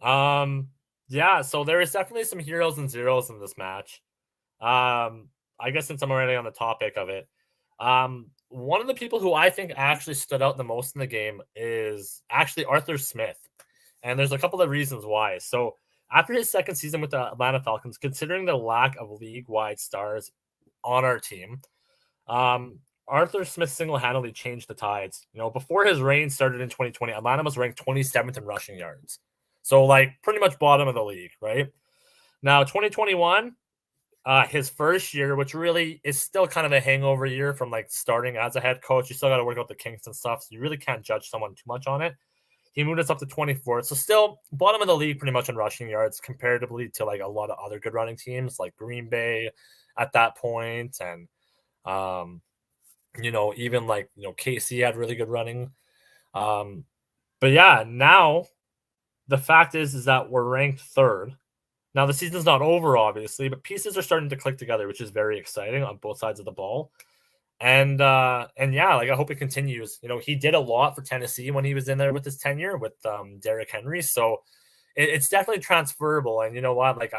Yeah, so there is definitely some heroes and zeros in this match. I guess since I'm already on the topic of it, one of the people who I think actually stood out the most in the game is actually Arthur Smith. And there's a couple of reasons why. So after his second season with the Atlanta Falcons, considering the lack of league-wide stars on our team, um, Arthur Smith single-handedly changed the tides. Before his reign started in 2020, Atlanta was ranked 27th in rushing yards. So, like, pretty much bottom of the league, right? Now, 2021, his first year, which really is still kind of a hangover year from like starting as a head coach. You still got to work out the kinks and stuff. So you really can't judge someone too much on it. He moved us up to 24th. So still bottom of the league pretty much in rushing yards comparatively to like a lot of other good running teams like Green Bay at that point. And, um, even like, KC had really good running. Um, but yeah, now the fact is that we're ranked third. Now the season's not over, obviously, but pieces are starting to click together, which is very exciting on both sides of the ball. And yeah, like I hope it continues. He did a lot for Tennessee when he was in there with his tenure with Derrick Henry, so it's definitely transferable. And you know what? Like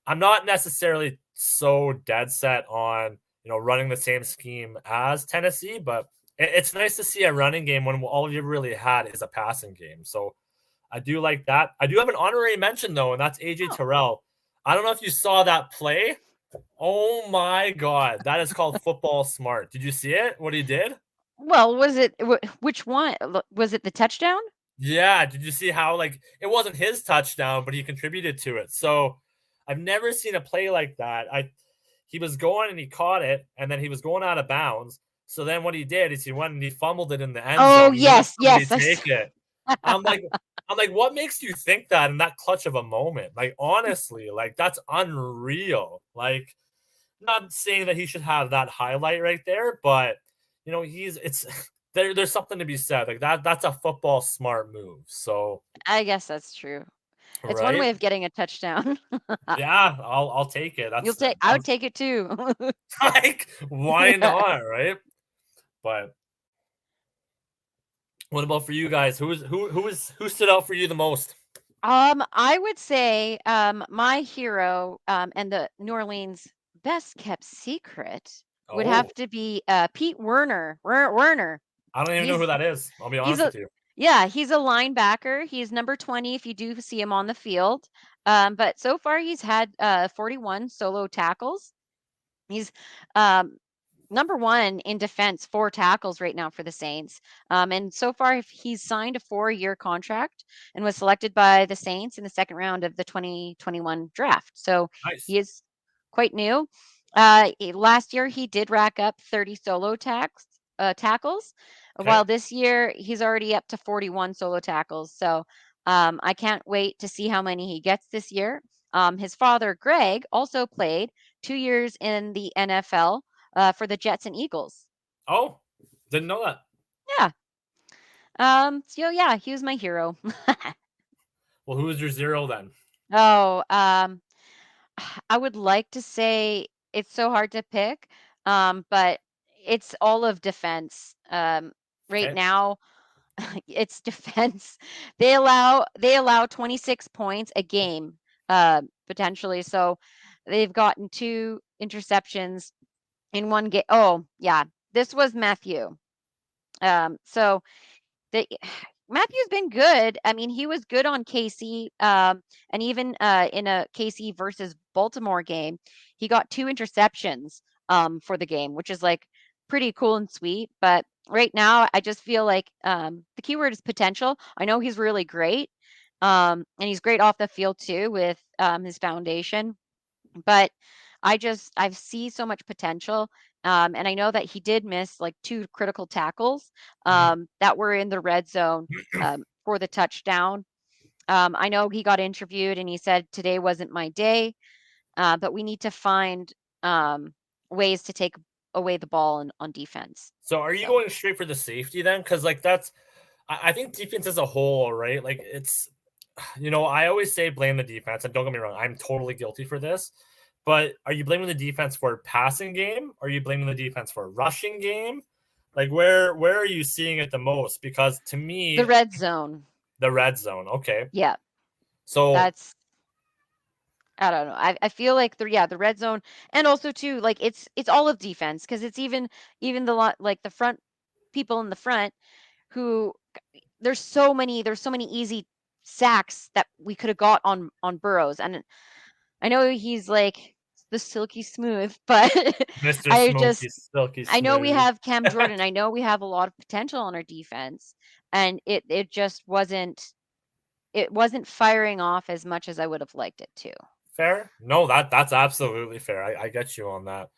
I'm not necessarily so dead set on running the same scheme as Tennessee, but it's nice to see a running game when all you really had is a passing game. So I do like that. I do have an honorary mention though, and that's AJ Oh, Terrell. I don't know if you saw that play. Oh my god, that is called football smart. Did you see it? What he did? well, was it which one? Was it the touchdown? Yeah, did you see how like it wasn't his touchdown, but he contributed to it. So I've never seen a play like that. He was going and he caught it, and then he was going out of bounds. So then what he did is he went and he fumbled it in the end Oh, zone. He let yes, somebody yes. I take s it. I'm like I'm like, what makes you think that in that clutch of a moment? Like honestly, like that's unreal. Like not saying that he should have that highlight right there, but he's it's there's something to be said. Like that's a football smart move. So, I guess that's true. It's one right? way of getting a touchdown. Yeah, I'll take it. You'll That's take I would take it too. like why not, right? But what about for you guys? Who stood out for you the most? I would say, my hero, and the New Orleans best kept secret would Oh, have to be, Pete Werner. I don't even know who He's that is. I'll be he's honest a with you. yeah, he's a linebacker. He's number 20 if you do see him on the field. But so far he's had, 41 solo tackles. He's, um, number 1 in defense, 4 tackles right now for the Saints. And so far he's signed a 4-year contract and was selected by the Saints in the second round of the 2021 draft. So Nice. he is quite new. Last year he did rack up 30 tackles, Okay. while this year he's already up to 41 solo tackles. So I can't wait to see how many he gets this year. His father, Greg, also played 2 years in the NFL, for the Jets and Eagles. Oh, didn't know that. Yeah. So yeah, he was my hero. Well, who is your zero then? Oh, I would like to say it's so hard to pick, but it's all of defense. Right Okay. now, it's defense. They allow 26 points a game, potentially. So they've gotten 2 interceptions in one game. Oh, yeah. This was Matthew. So the Matthew's been good. I mean, he was good on KC, and even in a KC versus Baltimore game, he got 2 interceptions for the game, which is like pretty cool and sweet. But right now, I just feel like the keyword is potential. I know he's really great, and he's great off the field too with his foundation. But I see so much potential, and I know that he did miss, like, 2 critical tackles, Mhm. that were in the red zone, for the touchdown. I know he got interviewed and he said, "Today wasn't my day," but we need to find, um, ways to take away the ball on defense. So are you So going straight for the safety then? Because like that's I think defense as a whole, right? Like it's I always say blame the defense, and don't get me wrong, I'm totally guilty for this. But are you blaming the defense for passing game? Are you blaming the defense for rushing game? Like where are you seeing it the most? Because to the me, red zone. the red zone. Okay. Yeah. So I don't know. I feel like the red zone, and also too, like it's all of defense, because it's even the lot, like the front people in the front, who there's so many easy sacks that we could have got on Burrows. And I know he's like the silky smooth, but Mr. I Smoky just Silky I know we Smooth. have Cam Jordan. I know we have a lot of potential on our defense, and it just wasn't firing off as much as I would have liked it to. Fair? No, that's absolutely fair. I get you on that.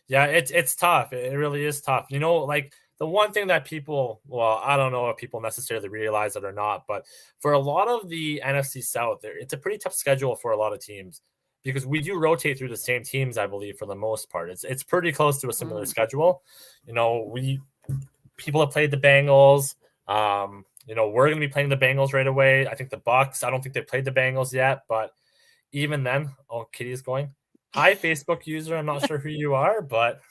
Yeah, it's tough. It really is tough. You know, like the one thing that people, well, I don't know if people necessarily realize it or not, but for a lot of the NFC South, it's a pretty tough schedule for a lot of teams because we do rotate through the same teams, I believe, for the most part. It's pretty close to a similar Mhm. schedule. You know, we people have played the Bengals. You know, we're going to be playing the Bengals right away. I think the Bucks. I don't think they played the Bengals yet, but even then, oh, Kitty is going. Hi, Facebook user. I'm not sure who you are, but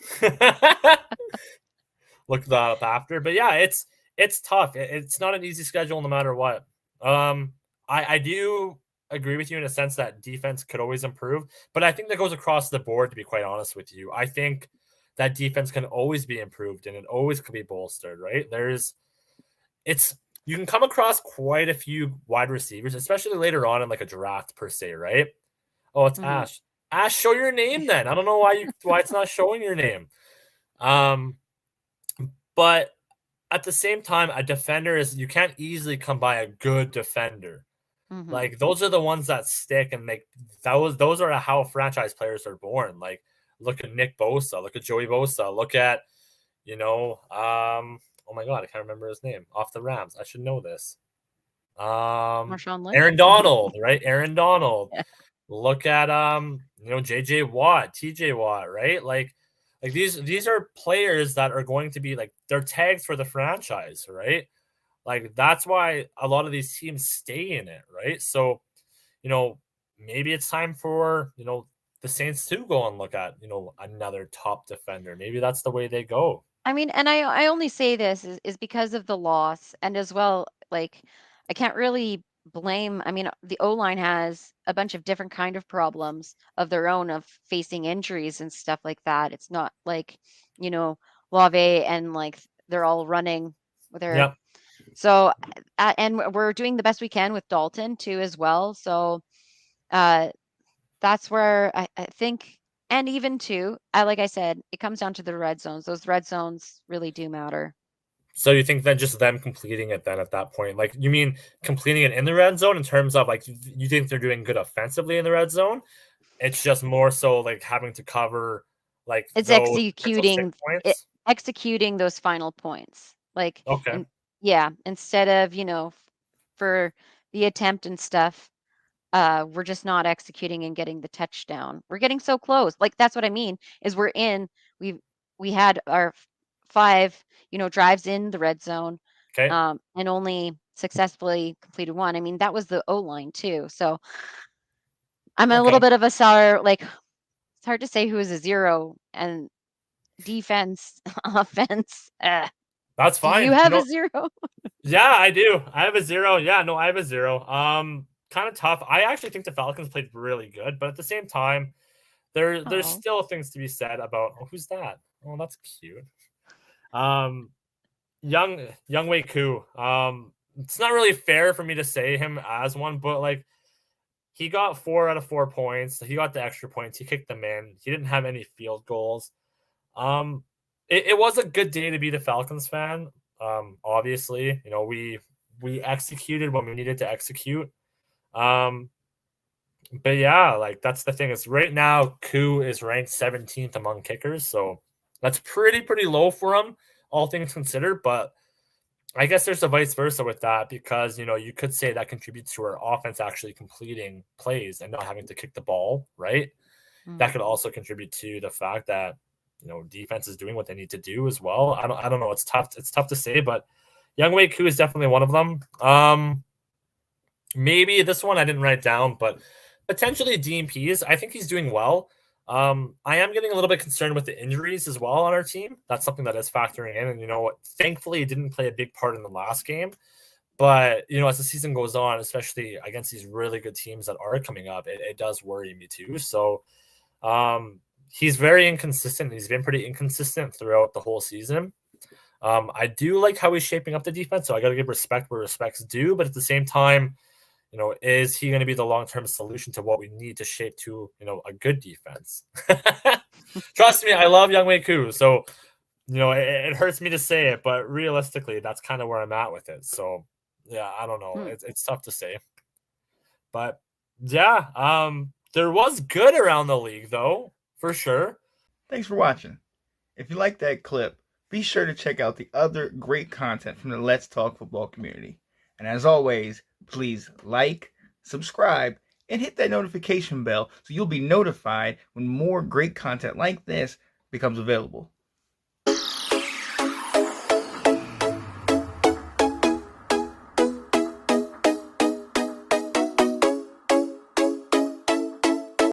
look that up after. But yeah, it's tough. It's not an easy schedule no matter what. I do agree with you in a sense that defense could always improve, but I think that goes across the board. To be quite honest with you, I think that defense can always be improved and it always could be bolstered. Right? It's you can come across quite a few wide receivers, especially later on in like a draft per se. Right? Oh, it's Mhm. Ash. Ash, show your name then. I don't know why it's not showing your name. Um, but at the same time, a defender is you can't easily come by a good defender. Mhm. Like those are the ones that stick and make those are how franchise players are born. Like look at Nick Bosa, look at Joey Bosa, look at oh my god, I can't remember his name off the Rams. I should know this. Marshawn Lynch. Aaron Donald, right? Aaron Donald. Look at JJ Watt, TJ Watt, right? Like these are players that are going to be like they're tagged for the franchise, right? Like that's why a lot of these teams stay in it, right? So, you know, maybe it's time for, the Saints to go and look at, another top defender. Maybe that's the way they go. I mean, and I only say this is because of the loss, and as well, like I can't really blame. I mean, the O line has a bunch of different kind of problems of their own, of facing injuries and stuff like that. It's not like, you know, Lave and like they're all running with their. Yep. So, and we're doing the best we can with Dalton too as well. So, uh, that's where I think, and even too, like I said, it comes down to the red zones. Those red zones really do matter. So you think that just them completing it then at that point, like you mean completing it in the red zone in terms of like you think they're doing good offensively in the red zone? It's just more so like having to cover like It's those potential stick it, points. executing those final points. Like, Okay. and yeah, instead of, for the attempt and stuff, we're just not executing and getting the touchdown. We're getting so close. Like that's what I mean, is we we had our five, drives in the red zone, Okay. and only successfully completed one. I mean, that was the O line too. So I'm a Okay. little bit of a sour, like it's hard to say who is a zero and defense, offense. That's Do you fine. have a zero? Yeah, I do. I have a 0. Yeah, no, I have a 0. Kind of tough. I actually think the Falcons played really good, but at the same time, there's Oh, still things to be said about who's that? Oh, that's cute. Um Young Wei Koo. It's not really fair for me to say him as one, but like he got 4 out of 4 points. He got the extra points. He kicked them in. He didn't have any field goals. Um, it was a good day to be the Falcons fan. Obviously, we executed when we needed to execute. Um, but yeah, like that's the thing is right now, Koo is ranked 17th among kickers, so that's pretty low for him, all things considered. But I guess there's a vice versa with that because you could say that contributes to our offense actually completing plays and not having to kick the ball, right? That could mhm. also contribute to the fact that defense is doing what they need to do as well. I don't know. It's tough. It's tough to say, but Young Wei Koo is definitely one of them. Maybe this one I didn't write down, but potentially DMPs. I think he's doing well. I am getting a little bit concerned with the injuries as well on our team. That's something that is factoring in, and thankfully he didn't play a big part in the last game. But, as the season goes on, especially against these really good teams that are coming up, it does worry me too. So he's very inconsistent. He's been pretty inconsistent throughout the whole season. I do like how he's shaping up the defense, so I got to give respect where respect's due. But at the same time, is he going to be the long-term solution to what we need to shape to, a good defense? Trust me, I love Younghoe Koo. So, it hurts me to say it, but realistically, that's kind of where I'm at with it. So, yeah, I don't know. It's tough to say. But, yeah, there was good around the league, though, for sure. Thanks for watching. If you liked that clip, be sure to check out the other great content from the Let's Talk Football community. And as always, please like, subscribe, and hit that notification bell so you'll be notified when more great content like this becomes available.